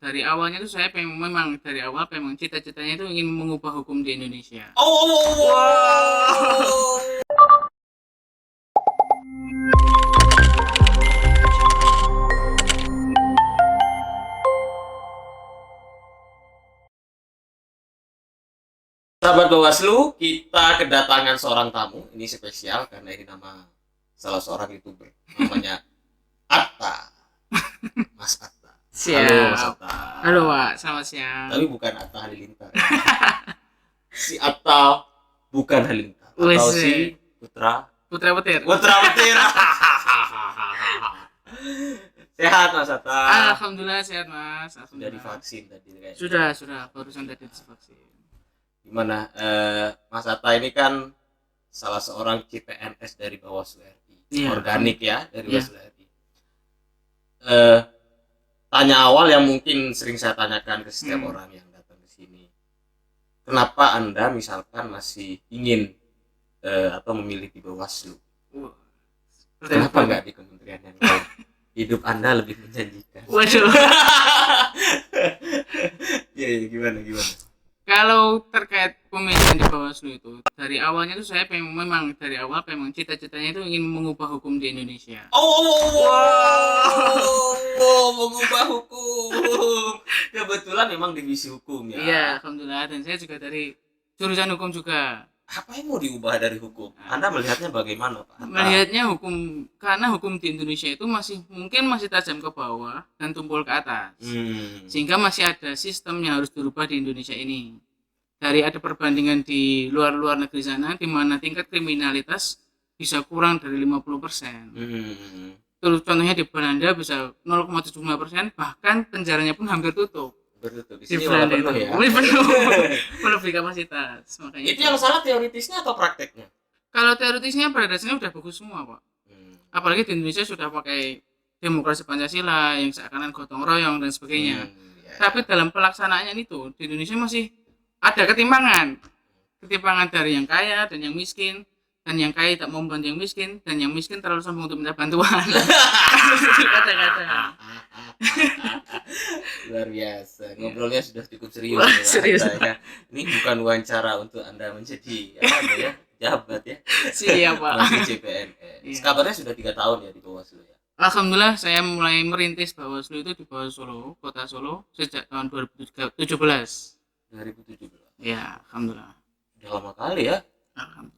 dari awalnya tuh saya memang dari awal memang cita-citanya itu ingin mengubah hukum di Indonesia. Oh. Sahabat Bawaslu, kita kedatangan seorang tamu. Ini spesial karena ini nama salah seorang YouTuber. Namanya Atta. Mas Atta. Halo Mas Siap. Atta. Halo Pak, selamat siang. Tapi bukan Atta Halilintar. Si Atta bukan Halilintar. Atau Wes, si Putra Putra Petir. Petir. Sehat Mas Atta. Alhamdulillah sehat Mas. Sudah Alhamdulillah. divaksin tadi kayaknya. Sudah, barusan tadi divaksin. Gimana Mas Atta ini kan salah seorang CPNS dari Bawaslu RI. Iya. Organik ya dari Iya. Bawaslu RI. Tanya awal yang mungkin sering saya tanyakan ke setiap orang yang datang ke sini. Kenapa Anda misalkan masih ingin atau memilih di Bawaslu? Wah, Kenapa nggak di kementerian yang lain? Hidup Anda lebih menjanjikan. Waduh. Iya, gimana? Kalau terkait pemilihan di Bawaslu itu, dari awalnya tuh saya memang dari awal memang cita-citanya itu ingin mengubah hukum di Indonesia. Mengubah hukum. Kebetulan memang divisi hukum ya. Iya, alhamdulillah, dan saya juga dari jurusan hukum juga. Apa yang mau diubah dari hukum? Anda melihatnya bagaimana, Pak? Melihatnya hukum, karena hukum di Indonesia itu mungkin masih tajam ke bawah dan tumpul ke atas. Sehingga masih ada sistem yang harus dirubah di Indonesia ini. Dari ada perbandingan di luar negeri sana, di mana tingkat kriminalitas bisa kurang dari 50%. Terus contohnya di Belanda bisa 0,75%, bahkan penjaranya pun hampir tutup. Bertutup. Di Di sini Belanda penuh itu ya. penuh, melebihi kapasitas. Makanya Itu yang salah teoritisnya atau prakteknya? kalau teoritisnya pada dasarnya udah bagus semua, Pak. Apalagi di Indonesia sudah pakai demokrasi Pancasila yang seakan-akan gotong royong dan sebagainya. Ya. Tapi dalam pelaksanaannya itu di Indonesia masih ada ketimpangan dari yang kaya dan yang miskin, dan yang kaya tak mau membantu yang miskin, dan yang miskin terlalu sombong untuk minta bantuan. Kata-kata. Luar biasa. Ngobrolnya sudah cukup serius. Wah, ya, serius. Anda, ya. Ini bukan wawancara untuk Anda menjadi jabat ya. Siap, Pak. Menteri CPNS. Iya. Kabarnya sudah 3 tahun ya di Bawaslu ya. Alhamdulillah saya mulai merintis Bawaslu itu di bawah Solo, Kota Solo sejak tahun 2017. 2017. Ya, alhamdulillah. Udah lama kali ya. Alhamdulillah.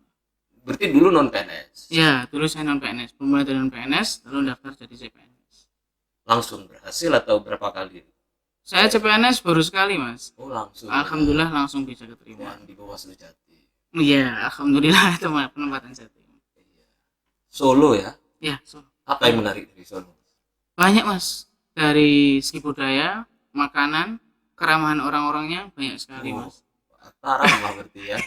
Berarti dulu non PNS. Ya, dulu saya non PNS, bermula dari non PNS, lalu daftar jadi CPNS. Langsung berhasil atau berapa kali? Saya CPNS baru sekali, Mas. Oh, langsung. Alhamdulillah langsung bisa keterima. Yang di Bawaslu Jati. Iya, alhamdulillah itu penempatan Jati. Solo ya. Ya, so. Apa yang menarik dari Solo? Banyak, Mas. Dari segi budaya, makanan, keramahan orang-orangnya banyak sekali, Mas. Ramah berarti ya.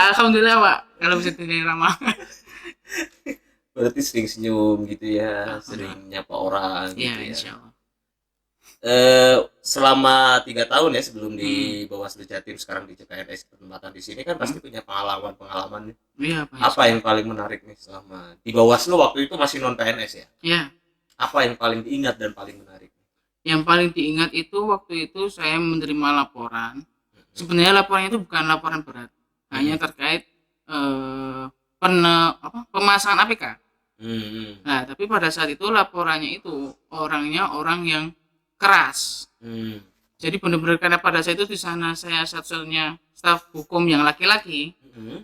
Alhamdulillah, Pak. Kalau bisa dinilai ramah. Berarti sering senyum gitu ya, sering nyapa orang gitu Ya, ya. insya Allah. Selama 3 tahun ya sebelum di Bawaslu Jatim, sekarang di CPNS penempatan di sini kan pasti punya pengalaman. Iya, Pak. Apa yang paling menarik nih selama di Bawaslu waktu itu masih non PNS ya? Ya, Apa yang paling diingat dan paling menarik? yang paling diingat itu waktu itu saya menerima laporan. Sebenarnya laporan itu bukan laporan berat, hanya terkait pemasangan APK. Nah, tapi pada saat itu laporannya itu orangnya orang yang keras. Jadi benar-benar karena pada saat itu di sana saya satu-satunya staf hukum yang laki-laki,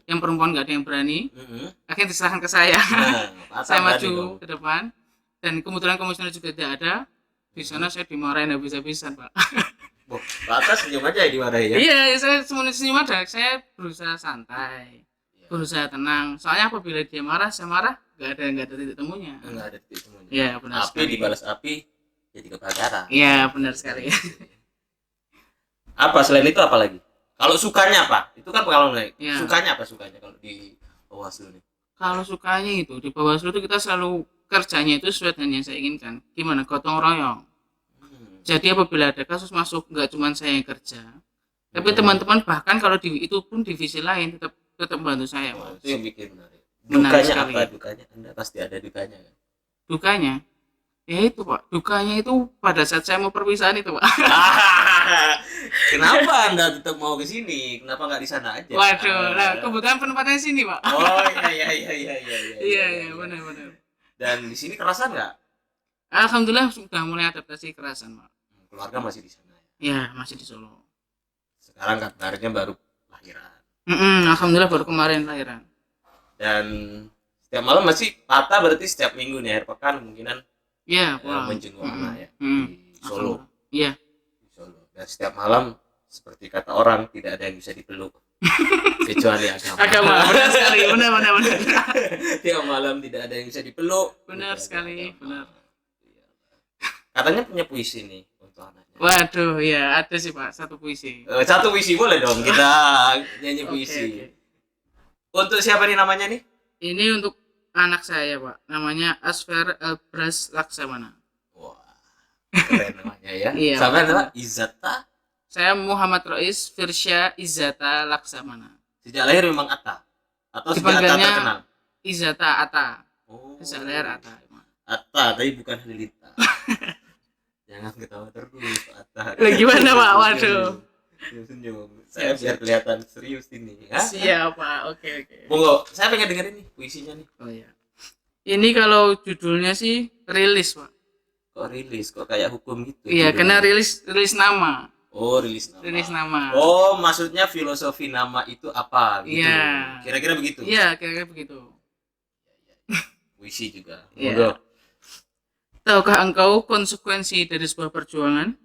yang perempuan nggak ada yang berani. Akhirnya diserahkan ke saya. Saya maju ke depan dan kebetulan komisioner juga tidak ada. Di sana saya dimarahin habis-habisan, Pak. Pak atas senyum aja ya dimarahin ya? Iya, saya semuanya senyum aja. Saya berusaha santai, berusaha tenang. Soalnya apabila dia marah, saya marah, nggak ada titik temunya. Nggak ada titik temunya. Iya, benar api sekali. dibalas api jadi kebakaran. Iya, benar sekali. Apa selain itu apa lagi? Kalau sukanya apa? Itu kan pengalaman naik. Ya. Sukanya apa sukanya kalau di Bawaslu nih? Kalau sukanya itu di Bawaslu itu kita selalu kerjanya itu sesuai dengan yang saya inginkan. Gimana? Gotong royong. Jadi apabila ada kasus masuk, nggak cuma saya yang kerja, tapi teman-teman bahkan kalau itu pun divisi lain tetap membantu saya, Mas. Itu yang bikin menarik. Menarik Dukanya sekali. apa? Dukanya Anda pasti ada dukanya kan? Dukanya Ya itu Pak, dukanya itu pada saat saya mau perpisahan itu Pak. Kenapa Anda tetap mau ke sini? Kenapa nggak di sana aja? Waduh, lah kebetulan penempatnya sini Pak. Oh iya. Iya benar. Dan di sini kerasan nggak? Alhamdulillah sudah mulai adaptasi kerasan Pak. Keluarga masih di sana. Ya masih di Solo. Sekarang kabarnya baru lahiran. Alhamdulillah baru kemarin lahiran. Dan setiap malam masih patah berarti setiap minggu nih akhir pekan kemungkinan Iya pulang. menjenguk anak ya di Solo. Iya. Di Solo. Dan setiap malam seperti kata orang tidak ada yang bisa dipeluk kecuali agama. Benar sekali, benar. Tiap malam tidak ada yang bisa dipeluk. Benar sekali, benar. Katanya punya puisi nih untuk anaknya. Waduh, ya ada sih Pak, satu puisi. Satu puisi boleh dong kita nyanyi puisi. Okay. Untuk siapa nih namanya nih? Ini untuk anak saya Pak, namanya Asfer Elbras Laksamana. Wah, keren namanya ya. Iya, sama adalah Izzata. Saya Muhammad Rois Firsya Izzata Laksamana. Sejak lahir memang Atta atau sejak Atta terkenal? Izzata Atta. Oh, sejak lahir Atta. Atta, tapi bukan Halilita. Jangan ketawa terus Atta. Gimana Pak? Waduh. Senyum. Saya biar kelihatan serius ini. Siap Pak, oke. Monggo, saya pengen dengerin nih puisinya nih. Oh iya. Ini kalau judulnya sih rilis Pak. Kok rilis? Kok kayak hukum gitu? Iya, karena rilis nama. Oh, rilis nama. Rilis nama. Oh, maksudnya filosofi nama itu apa gitu. Iya. Kira-kira begitu. Iya, kira-kira begitu. Puisi juga. Iya. Tahukah engkau konsekuensi dari sebuah perjuangan?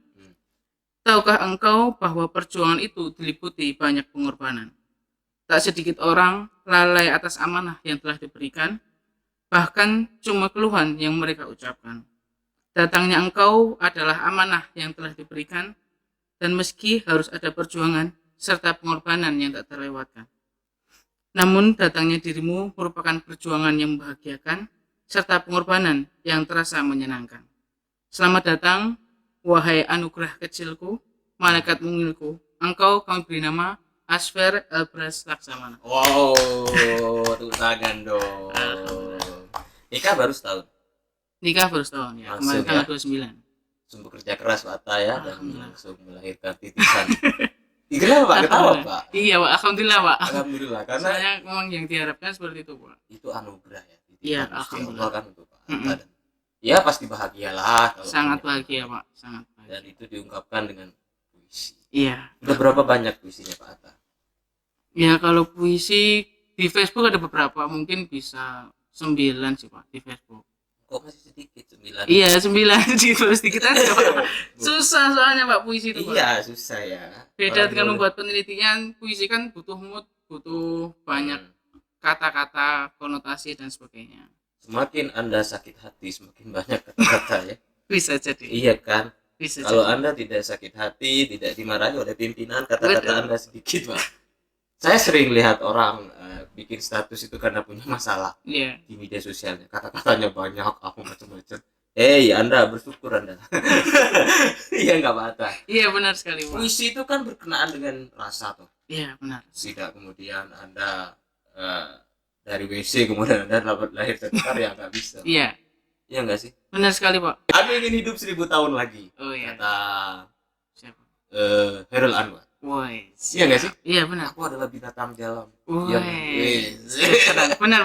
Tahukah engkau bahwa perjuangan itu diliputi banyak pengorbanan? Tak sedikit orang lalai atas amanah yang telah diberikan, bahkan cuma keluhan yang mereka ucapkan. Datangnya engkau adalah amanah yang telah diberikan, dan meski harus ada perjuangan serta pengorbanan yang tak terlewatkan. Namun datangnya dirimu merupakan perjuangan yang membahagiakan, serta pengorbanan yang terasa menyenangkan. Selamat datang, wahai anugerah kecilku, malaikat mungilku, engkau kami beri nama Asfer Elbras Laksamana. Wow, tepuk tangan dong. Nikah baru setahun. Nikah baru setahun ya, kemarin tanggal 29. Langsung bekerja keras Pak Atta ya, dan langsung melahirkan titisan. Kenapa Pak? Ketawa Pak? Iya Pak, alhamdulillah Pak. Alhamdulillah, karena soalnya memang yang diharapkan seperti itu Pak. Itu anugerah ya. Iya, alhamdulillah. Kan untuk Pak Atta. Ya pasti bahagialah. Sangat bahagia Pak, sangat bahagia. Dan itu diungkapkan dengan puisi. Iya. Udah berapa banyak puisinya Pak Atta? Ya kalau puisi di Facebook ada beberapa, mungkin bisa 9 sih Pak di Facebook. Kok masih sedikit 9? Iya 9 sedikit aja Pak. Susah soalnya Pak puisi itu Pak. Iya susah ya. Beda dengan membuat penelitian, puisi kan butuh mood, butuh banyak kata-kata, konotasi dan sebagainya. Semakin Anda sakit hati, semakin banyak kata-kata ya. Bisa jadi. Iya kan? Bisa kalau jadi. Anda tidak sakit hati, tidak dimarahi oleh pimpinan, kata-kata Anda sedikit Pak. Saya sering lihat orang bikin status itu karena punya masalah di media sosialnya. Kata-katanya banyak, apa macam-macam. Anda bersyukur Anda. Iya nggak Pak? Iya benar sekali Pak. Puisi itu kan berkenaan dengan rasa tuh. Iya benar. Tidak kemudian Anda dari WC kemudian Anda lahir tertukar ya nggak bisa. Iya. Iya nggak sih? Benar sekali Pak. Aku ingin hidup 1000 tahun lagi. Oh iya. Kata siapa? Hairil Anwar. Woi. Iya nggak sih? Iya benar. Aku adalah binatang jalan. Woi. Benar.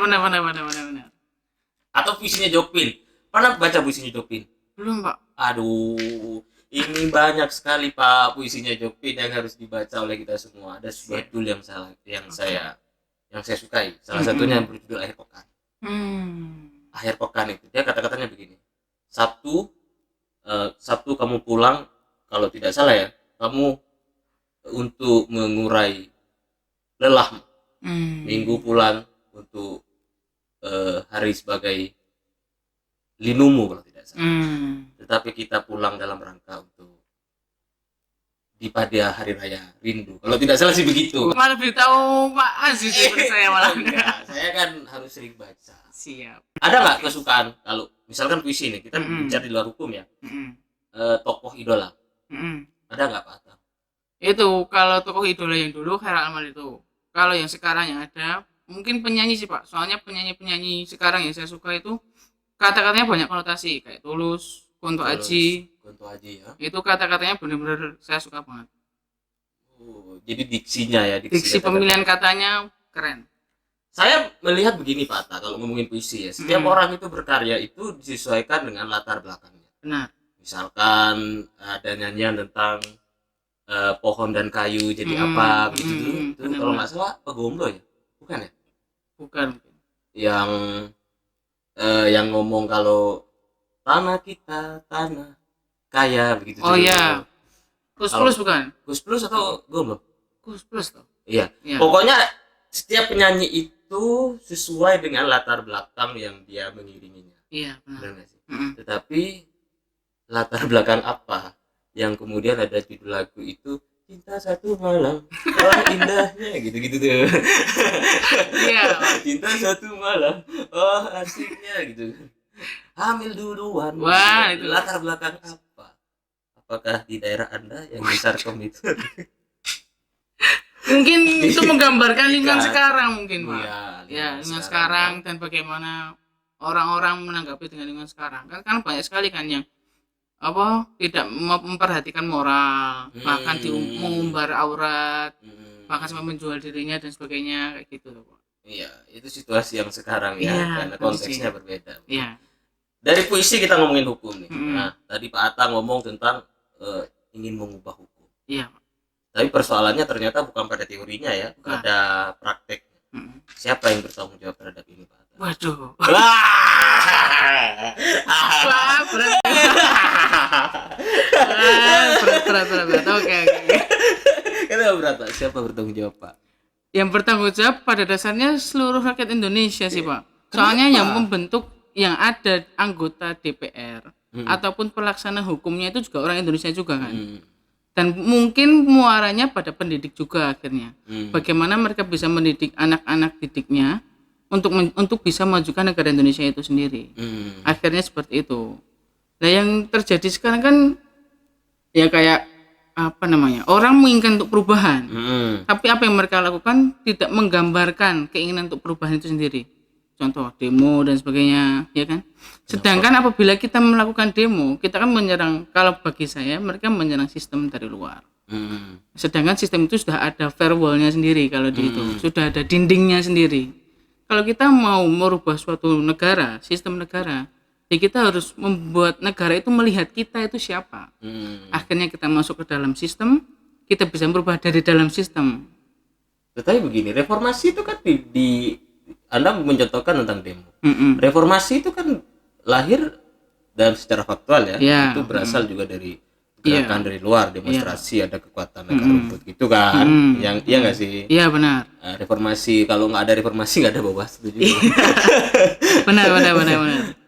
Atau puisinya Jokpin. Pernah baca puisinya Jokpin? Belum Pak. Aduh, ini banyak sekali Pak puisinya Jokpin yang harus dibaca oleh kita semua. Ada sebuah judul yang saya sukai. Salah satunya yang berjudul Akhir Pekan. Akhir Pekan itu dia kata-katanya begini. Sabtu kamu pulang, kalau tidak salah ya, kamu untuk mengurai lelah. Minggu pulang untuk hari sebagai linumu kalau tidak salah. Tetapi kita pulang dalam rangka untuk di pada hari raya rindu. Kalau tidak salah sih begitu. Malah beritahu Pak Aziz seperti saya malah. Saya kan harus sering baca. Siap. Ada nggak kesukaan kalau misalkan puisi nih, kita bicara di luar hukum ya, tokoh idola, ada nggak Pak Atta? Itu kalau tokoh idola yang dulu Khairul Anwar itu. Kalau yang sekarang yang ada mungkin penyanyi sih Pak, soalnya penyanyi sekarang yang saya suka itu kata-katanya banyak konotasi kayak Tulus, Kunto Aji. Kunto Aji ya. Itu kata-katanya benar-benar saya suka banget. Jadi diksinya ya, diksi pemilihan katanya keren. Saya melihat begini Pak Atta, kalau ngomongin puisi ya, setiap orang itu berkarya itu disesuaikan dengan latar belakangnya. Benar. Misalkan ada nyanyian tentang pohon dan kayu jadi apa begitu itu kalau nggak salah Pegomblo ya, bukan ya? Bukan. Yang ngomong kalau tanah kita tanah kaya begitu. Oh iya. Kus Plus bukan? Kus Plus atau Gomblo? Kus Plus tuh. Iya. Pokoknya setiap penyanyi itu sesuai dengan latar belakang yang dia mengiringinya. Iya, benar. Sih? Tetapi latar belakang apa yang kemudian ada judul lagu itu Cinta Satu Malam, oh indahnya gitu-gitu tuh. Iya. Cinta Satu Malam, oh asiknya gitu. Hamil duluan. Wah, itu latar belakang apa? Apakah di daerah Anda yang besar itu? Mungkin itu menggambarkan lingkungan sekarang mungkin, Pak. Ya, lingkungan sekarang dan bagaimana orang-orang menanggapi dengan lingkungan sekarang. Kan banyak sekali kan yang tidak memperhatikan moral, bahkan mengumbar aurat, bahkan sampai menjual dirinya dan sebagainya kayak gitu, Pak. Iya, itu situasi yang sekarang ya, karena konteksnya berbeda. Iya. Dari puisi kita ngomongin hukum nih. Nah, tadi Pak Atta ngomong tentang ingin mengubah hukum. Iya. Tapi persoalannya ternyata bukan pada teorinya ya, pada prakteknya. Siapa yang bertanggung jawab terhadap ini, Pak Atta? Waduh. Berat. Oke. Kenapa berat, Pak? Siapa bertanggung jawab, Pak? Yang bertanggung jawab pada dasarnya seluruh rakyat Indonesia sih, Pak. Soalnya yang membentuk, yang ada anggota DPR ataupun pelaksana hukumnya itu juga orang Indonesia juga kan. Dan mungkin muaranya pada pendidik juga akhirnya. Bagaimana mereka bisa mendidik anak-anak didiknya untuk bisa memajukan negara Indonesia itu sendiri. Akhirnya seperti itu. Nah, yang terjadi sekarang kan ya kayak orang menginginkan untuk perubahan. Tapi apa yang mereka lakukan tidak menggambarkan keinginan untuk perubahan itu sendiri. Contoh demo dan sebagainya, ya kan? Sedangkan apabila kita melakukan demo, kita kan menyerang, kalau bagi saya mereka menyerang sistem dari luar. Sedangkan sistem itu sudah ada firewall-nya sendiri kalau di itu, sudah ada dindingnya sendiri. Kalau kita mau merubah suatu negara, sistem negara, ya kita harus membuat negara itu melihat kita itu siapa. Akhirnya kita masuk ke dalam sistem, kita bisa merubah dari dalam sistem. Tetapi begini, reformasi itu kan Anda mencontohkan tentang demo. Reformasi itu kan lahir dan secara faktual ya, itu berasal juga dari gerakan dari luar, demonstrasi, ada kekuatan akar rumput gitu kan. Yang iya nggak sih? Iya benar. Nah, reformasi, kalau nggak ada reformasi nggak ada Bawaslu juga. benar.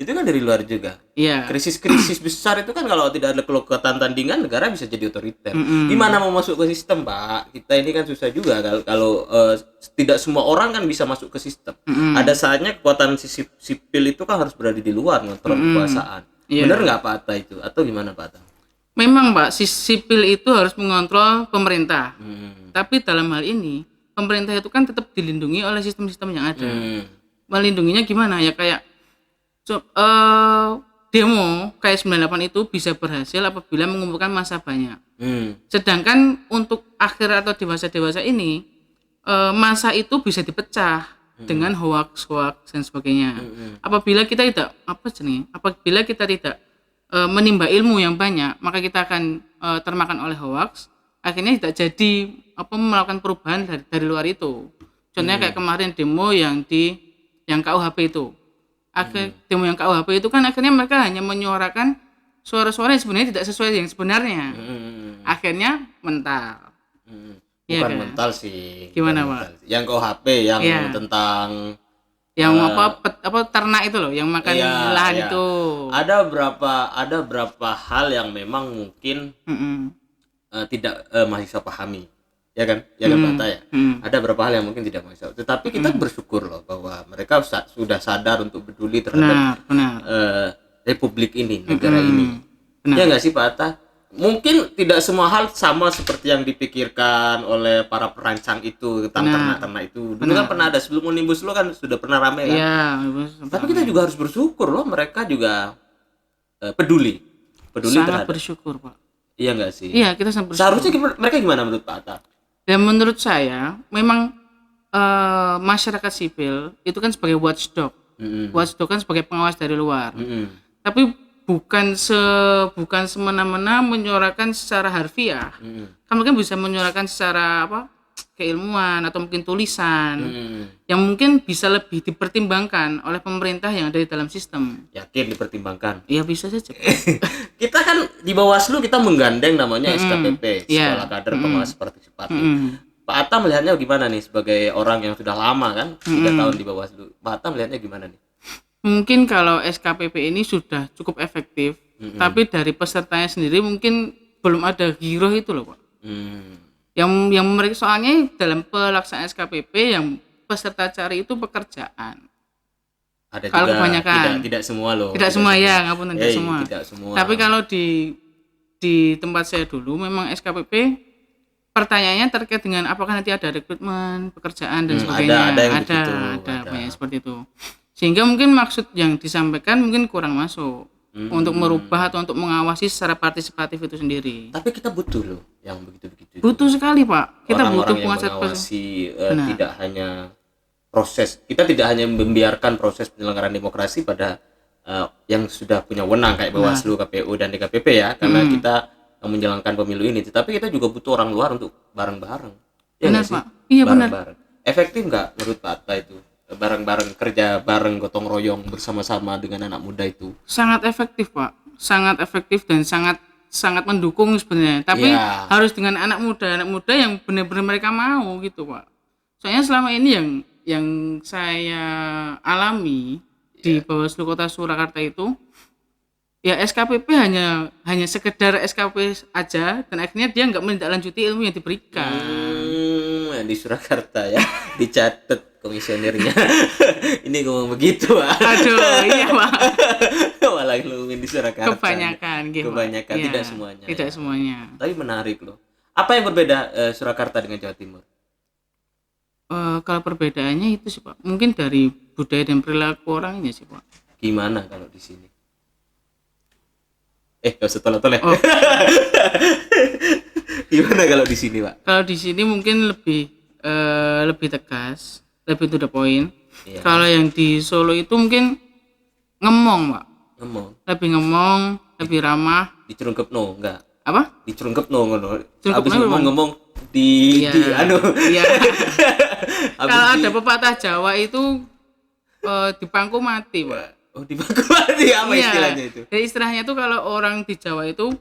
Itu kan dari luar juga. Iya. Krisis besar itu kan kalau tidak ada kekuatan tandingan, negara bisa jadi otoriter. Gimana mau masuk ke sistem, Pak? Kita ini kan susah juga kalau tidak semua orang kan bisa masuk ke sistem. Ada saatnya kekuatan sipil itu kan harus berada di luar mengontrol kekuasaan. Benar nggak Pak Atta itu? Atau gimana Pak Atta? Memang Pak, sipil itu harus mengontrol pemerintah. Tapi dalam hal ini, pemerintah itu kan tetap dilindungi oleh sistem-sistem yang ada. Melindunginya gimana? Ya kayak demo kayak 98 itu bisa berhasil apabila mengumpulkan massa banyak. Sedangkan untuk akhir atau dewasa-dewasa ini, massa itu bisa dipecah dengan hoax dan sebagainya. Apabila kita tidak menimba ilmu yang banyak, maka kita akan termakan oleh hoax. Akhirnya tidak jadi melakukan perubahan dari luar itu. Contohnya kayak kemarin demo yang KUHP itu. Demo yang KUHP itu kan akhirnya mereka hanya menyuarakan suara-suara yang sebenarnya tidak sesuai yang sebenarnya. Akhirnya mental. Bukan ya, kan? Mental sih. Gimana Pak? Yang KUHP yang tentang yang ternak itu loh, yang makan lahan itu. Ada berapa hal yang memang mungkin tidak mahasiswa pahami, ya kan Pak Atta ya. Ada berapa hal yang mungkin tidak mahasiswa, tetapi kita bersyukur loh bahwa mereka sudah sadar untuk peduli terhadap republik ini, negara ini. Ya nggak sih Pak Atta? mungkin tidak semua hal sama seperti yang dipikirkan oleh para perancang itu tentang ternak-ternak itu. Dulu kan pernah ada sebelum Omnibus Law kan sudah pernah ramai kan. Iya. Tapi kita juga harus bersyukur loh, mereka juga peduli sangat terhadap. Bersyukur Pak. Iya nggak sih? Iya, kita sangat bersyukur. Seharusnya mereka gimana menurut Pak Atta? Dan menurut saya memang masyarakat sipil itu kan sebagai watchdog. Watchdog kan sebagai pengawas dari luar. Tapi bukan semena-mena menyuarakan secara harfiah. Kan mungkin bisa menyuarakan secara keilmuan atau mungkin tulisan yang mungkin bisa lebih dipertimbangkan oleh pemerintah yang ada di dalam sistem. Yakin dipertimbangkan? Iya, bisa saja. Kita kan di Bawaslu kita menggandeng namanya SKPP, Sekolah Kader Pengawas Partisipatif. Pak Atta melihatnya gimana nih sebagai orang yang sudah lama kan 3 tahun di Bawaslu? Pak Atta melihatnya gimana nih? Mungkin kalau SKPP ini sudah cukup efektif, tapi dari pesertanya sendiri mungkin belum ada giroh itu loh Pak. Yang mereka soalnya dalam pelaksanaan SKPP yang peserta cari itu pekerjaan. Ada kalau juga kebanyakan tidak semua loh. Tidak semua ya, ngapun tidak semua. Tidak semua. Tapi kalau di tempat saya dulu memang SKPP pertanyaannya terkait dengan apakah nanti ada rekrutmen pekerjaan dan sebagainya. Ada banyak seperti itu. Sehingga mungkin maksud yang disampaikan mungkin kurang masuk untuk merubah atau untuk mengawasi secara partisipatif itu sendiri. Tapi kita butuh loh yang begitu-begitu. Butuh sekali Pak. Kita butuh pengawas yang mengawasi tidak hanya proses. Kita tidak hanya membiarkan proses penyelenggaraan demokrasi pada yang sudah punya wewenang kayak Bawaslu, KPU dan DKPP ya, karena kita menjalankan pemilu ini. Tapi kita juga butuh orang luar untuk bareng-bareng. Ya benar Pak. Iya benar. Efektif nggak menurut Pak Atta itu? Bareng-bareng kerja bareng gotong royong bersama-sama dengan anak muda itu sangat efektif Pak, sangat efektif dan sangat mendukung sebenarnya. Tapi harus dengan anak muda yang benar-benar mereka mau gitu Pak. Soalnya selama ini yang saya alami di Bawaslu Kota Surakarta itu ya SKPP hanya sekedar SKP aja dan akhirnya dia nggak menindaklanjuti ilmu yang diberikan. Di Surakarta ya dicatat komisionernya. Ini ngomong begitu Pak. Aduh, iya Pak. Malah ngomongin di Surakarta. Kebanyakan tidak semuanya. Tidak semuanya. Tapi menarik loh. Apa yang berbeda Surakarta dengan Jawa Timur? Kalau perbedaannya itu sih Pak, mungkin dari budaya dan perilaku orangnya sih Pak. Gimana kalau di sini? Gak usah tolak-tolak. Gimana kalau di sini Pak? Kalau di sini mungkin lebih tegas, lebih to the point. Iya. Kalau yang di Solo itu mungkin ngemong Pak. Lebih ngomong, lebih ramah. Dicerungkepno enggak? Apa? Dicerungkepno ngono. Habis ngomong di anu. Iya. Kalau ada pepatah Jawa itu di pangku mati Pak. Di pangku mati apa istilahnya itu? Jadi istilahnya tuh kalau orang di Jawa itu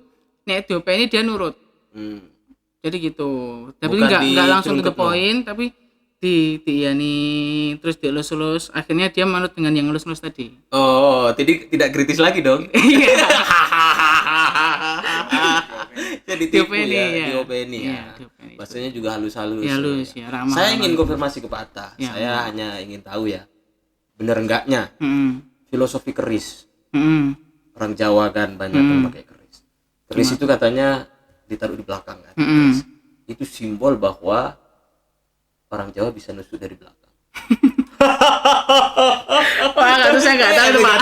nek diopeni dia nurut. Jadi gitu. Tapi enggak langsung to the point, tapi diiyani terus dielus-elus, akhirnya dia manut dengan yang elus-elus tadi. Oh, jadi tidak kritis lagi dong. Jadi diopeni ya. Bahasanya juga halus-halus. Halus ya, ramah. Saya ingin konfirmasi ke Pak Atta. Saya hanya ingin tahu ya. Benar enggaknya? Filosofi keris. Orang Jawa kan banyak yang pakai keris. Keris itu katanya ditaruh di belakang kan. Itu simbol bahwa orang Jawa bisa nusuk dari belakang. Wah, saya nggak tahu itu Pak.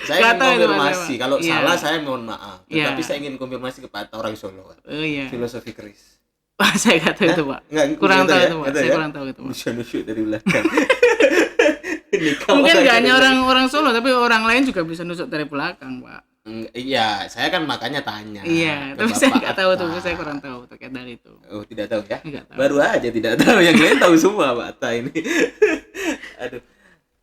Saya ingin konfirmasi. Kalau salah saya mohon maaf. Tapi saya ingin konfirmasi kepada orang Solo. Filosofi keris. Wah, saya nggak tahu itu Pak. Kurang tahu itu Pak. Saya kurang tahu itu Pak. Bisa nusuk dari belakang. Mungkin nggak hanya orang Solo, tapi orang lain juga bisa nusuk dari belakang Pak. Iya, saya kan makanya tanya. Iya, tapi saya nggak tahu tuh, saya kurang tahu terkait dari itu. Oh, tidak tahu ya? Nggak tahu. Baru aja tidak tahu, yang lain tahu semua Pak Atta ini. Aduh.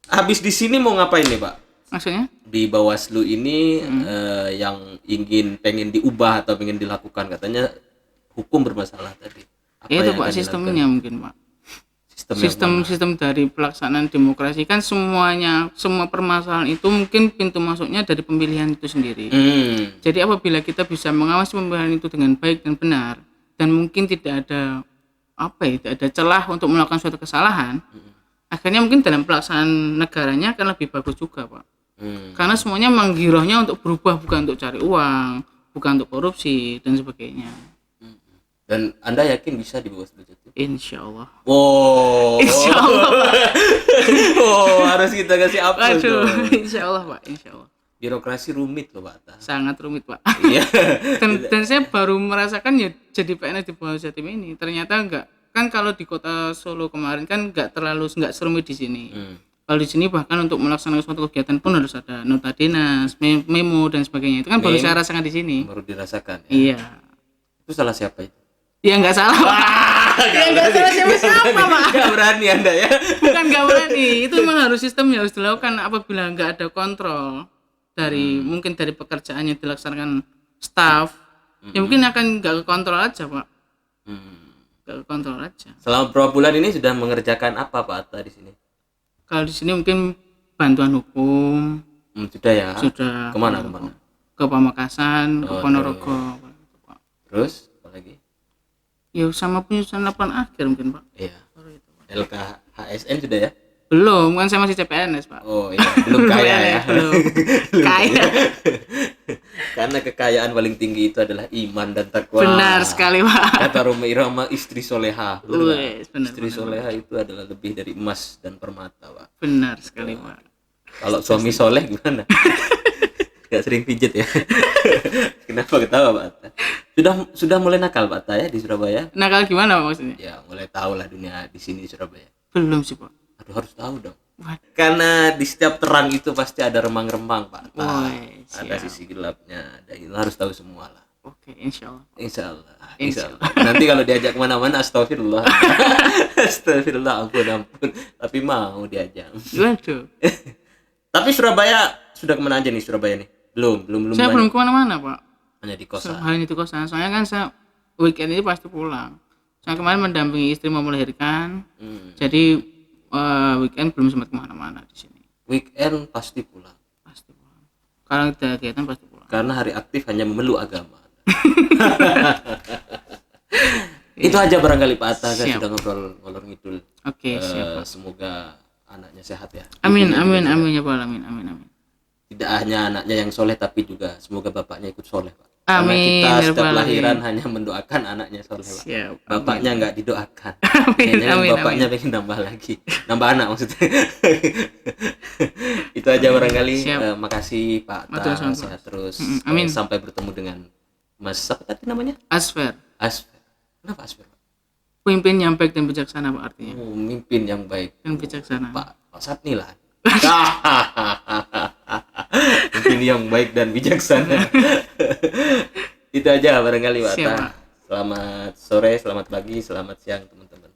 Habis di sini mau ngapain nih Pak? Maksudnya? Di Bawaslu ini yang pengen diubah atau pengen dilakukan katanya hukum bermasalah tadi. Itu Pak sistemnya mungkin Pak. Sistem dari pelaksanaan demokrasi kan semua permasalahan itu mungkin pintu masuknya dari pemilihan itu sendiri. Jadi apabila kita bisa mengawasi pemilihan itu dengan baik dan benar dan mungkin tidak ada celah untuk melakukan suatu kesalahan, akhirnya mungkin dalam pelaksanaan negaranya akan lebih bagus juga Pak. Karena semuanya memang girohnya untuk berubah, bukan untuk cari uang, bukan untuk korupsi dan sebagainya. Dan Anda yakin bisa di bawah 10 juta? Insya Allah. Wow. Insya Allah, Pak. Oh, harus kita kasih aplaus Aduh, dong. insya Allah, Pak. Insya Allah. Birokrasi rumit loh, Pak Atta. Sangat rumit, Pak. Iya. dan saya baru merasakan ya jadi PNS di bawah Jatim ini. Ternyata enggak. Kan kalau di kota Solo kemarin kan enggak serumit di sini. Kalau di sini bahkan untuk melaksanakan suatu kegiatan pun harus ada nota dinas, memo dan sebagainya. Itu kan baru saya rasakan di sini. Baru dirasakan ya. Iya. Itu salah siapa itu? Ya enggak salah, Pak. Ya enggak salah siapa-siapa, Pak. Enggak berani Anda ya. Bukan enggak berani. Itu memang harus sistemnya harus dilakukan apabila enggak ada kontrol dari mungkin dari pekerjaan yang dilaksanakan staf. Ya mungkin akan enggak ke kontrol aja, Pak. Enggak ke kontrol aja. Selama berapa bulan ini sudah mengerjakan apa Pak Atta di sini? Kalau di sini mungkin bantuan hukum. Sudah ya. Sudah. Kemana? Ke Pamekasan, ke Ponorogo. Terus apa lagi? Ya sama penyusunan laporan akhir mungkin, Pak. Iya. LKHSN sudah ya? Belum, kan saya masih CPNS, Pak. Oh iya, belum kaya ya. Belum. Kaya. Karena kekayaan paling tinggi itu adalah iman dan takwa. Benar sekali, Pak. Kata Roma Irama, istri soleha. Benar, Istri soleha itu adalah lebih dari emas dan permata, Pak. Benar sekali, Pak. Kalau suami soleh gimana? Gak sering pijet ya. Kenapa ketawa Pak Atta? Sudah mulai nakal Pak Atta ya di Surabaya? Nakal gimana Pak maksudnya? Ya mulai tahu lah dunia di sini di Surabaya. Belum sih Pak. Aduh harus tahu dong. Karena di setiap terang itu pasti ada remang-remang Pak Atta. Ada sisi gelapnya. Dan itu harus tahu semua lah. Oke, insya Allah. Insya Allah. Nanti kalau diajak kemana-mana astagfirullah. Astagfirullah, ampun. Tapi mau diajak. Waduh. Tapi Surabaya sudah kemana aja nih Surabaya nih? Belum. Saya belum kemana-mana Pak. Hanya di kosan. Hanya di kosan. Soalnya kan saya weekend ini pasti pulang. Saya kemarin mendampingi istri mau melahirkan. Jadi weekend belum sempat kemana-mana di sini. Weekend pasti pulang. Pasti pulang. Kalau ada kegiatan pasti pulang. Karena hari aktif hanya memeluk agama. Itu aja barangkali Pak Atta kan sudah ngobrol ngidul. Oke, siap. Semoga anaknya sehat ya. Amin ya Pak. Amin. Tidak hanya anaknya yang soleh tapi juga semoga bapaknya ikut soleh Pak. Amin. Karena kita setiap lahiran hanya mendoakan anaknya soleh Pak. Siap. Bapaknya nggak didoakan. Amin. Bapaknya pengen nambah lagi, nambah anak maksudnya. Itu aja barangkali. Makasih Pak Atta, sehat terus. Amin. Sampai bertemu dengan Mas apa tadi namanya? Asfer. Kenapa Asfer? Pemimpin yang baik dan bijaksana Pak artinya. Pemimpin yang baik dan bijaksana. Pak Satni lah. Pemimpin yang baik dan bijaksana. Itu aja barangkali Pak Atta. Selamat sore, selamat pagi, selamat siang teman-teman.